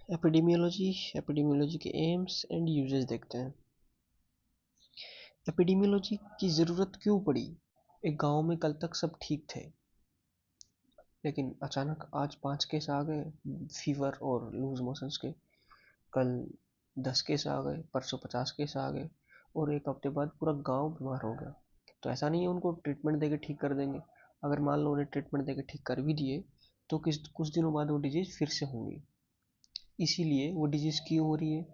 Epidemiology के AIIMS and uses देखते हैं। एपिडेमियोलॉजी की ज़रूरत क्यों पड़ी? एक गांव में कल तक सब ठीक थे, लेकिन अचानक आज 5 केस आ गए फीवर और लूज मोशंस के। कल 10 केस आ गए, परसों 50 केस आ गए, और एक हफ्ते बाद पूरा गांव बीमार हो गया। तो ऐसा नहीं है उनको ट्रीटमेंट देके ठीक कर देंगे। अगर मान लो उन्हें ट्रीटमेंट देके ठीक कर भी दिए तो कुछ दिनों बाद वो डिजीज़ फिर से होंगी। इसीलिए वो डिजीज़ क्यों हो रही है,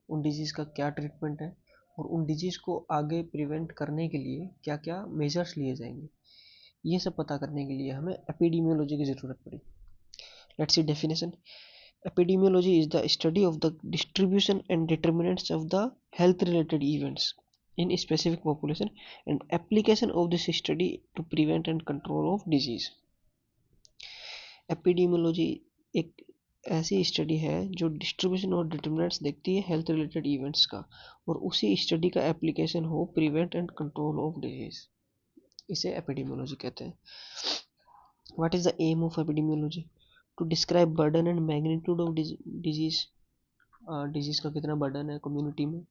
उन डिजीज़ का क्या ट्रीटमेंट है, और उन डिजीज़ को आगे प्रिवेंट करने के लिए क्या क्या मेजर्स लिए जाएंगे, ये सब पता करने के लिए हमें एपिडेमियोलॉजी की ज़रूरत पड़ी। Let's see definition. Epidemiology is the study of the distribution and determinants of the health related events in a specific population and application of this study to prevent and control of disease. Epidemiology एक ऐसी study है जो distribution और determinants देखती है health related events का, और उसी स्टडी का एप्लीकेशन हो prevent and control of disease, इसे एपिडेमियोलॉजी कहते हैं। What is the aim of epidemiology? To describe burden and magnitude of disease, disease का कितना बर्डन है कम्युनिटी में,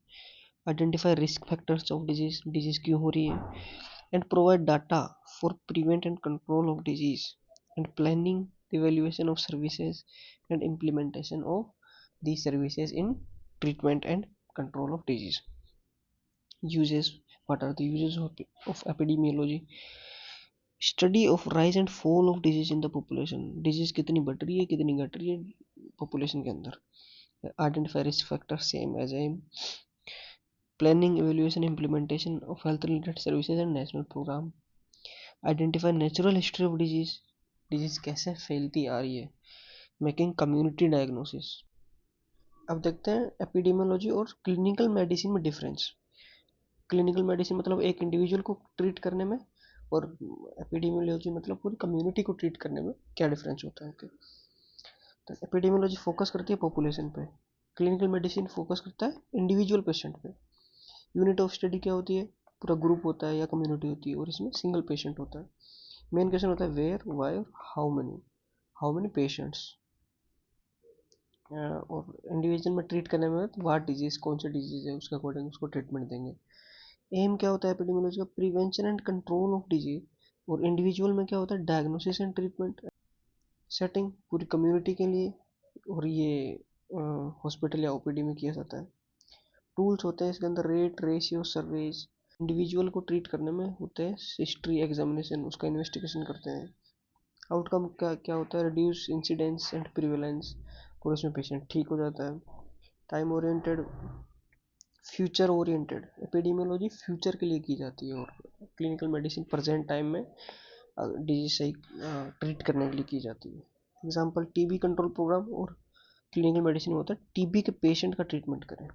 identify risk factors of disease, disease क्यों हो रही है, and provide data for prevent and control of disease, and planning evaluation of services and implementation of the services in treatment and control of disease. Uses, what are the uses of epidemiology? Study of rise and fall of disease in the population, disease कितनी बढ़ रही है कितनी घट रही है population के अंदर। Identify risk factors, same as aim. Planning, evaluation, implementation of health related services and national program. Identify natural history of disease, disease कैसे फैलती आ रही है, मेकिंग कम्युनिटी डायग्नोसिस। अब देखते हैं एपिडेमियोलॉजी और क्लिनिकल मेडिसिन में डिफरेंस। क्लिनिकल मेडिसिन मतलब एक इंडिविजुअल को ट्रीट करने में, और एपिडेमियोलॉजी मतलब पूरी कम्युनिटी को ट्रीट करने में क्या डिफरेंस होता है। तो एपिडेमियोलॉजी फोकस करती है पॉपुलेशन पे, क्लिनिकल मेडिसिन फोकस करता है इंडिविजुअल पेशेंट पे। यूनिट ऑफ स्टडी क्या होती है? पूरा ग्रुप होता है या कम्युनिटी होती है, और इसमें सिंगल पेशेंट होता है। मेन क्वेश्चन होता है वेयर, वाई और हाउ मेनी पेशेंट्स। और इंडिविजुअल में ट्रीट करने में वाट डिजीज, कौन सी डिजीज है उसके अकॉर्डिंग उसको ट्रीटमेंट देंगे। एम क्या होता है एपिडेमियोलॉजी का? Prevention and control of disease. और इंडिविजुअल में क्या होता है? Diagnosis and treatment. सेटिंग पूरी कम्युनिटी के लिए, और ये हॉस्पिटल या ओपीडी में किया जाता है। टूल्स होते हैं इसके अंदर रेट, रेशियो, सर्वेज। इंडिविजुअल को ट्रीट करने में होते हैं हिस्ट्री, एग्जामिनेशन, उसका इन्वेस्टिगेशन करते हैं। आउटकम क्या क्या होता है? रिड्यूस इंसिडेंस एंड प्रिवेलेंस, और इसमें पेशेंट ठीक हो जाता है। Time oriented, future oriented. Epidemiology future के लिए की जाती है, और क्लिनिकल मेडिसिन प्रेजेंट टाइम में डिजीज सही ट्रीट करने के लिए की जाती है। एग्जाम्पल टीबी कंट्रोल प्रोग्राम, और क्लिनिकल मेडिसिन में होता है टीबी के पेशेंट का ट्रीटमेंट करें।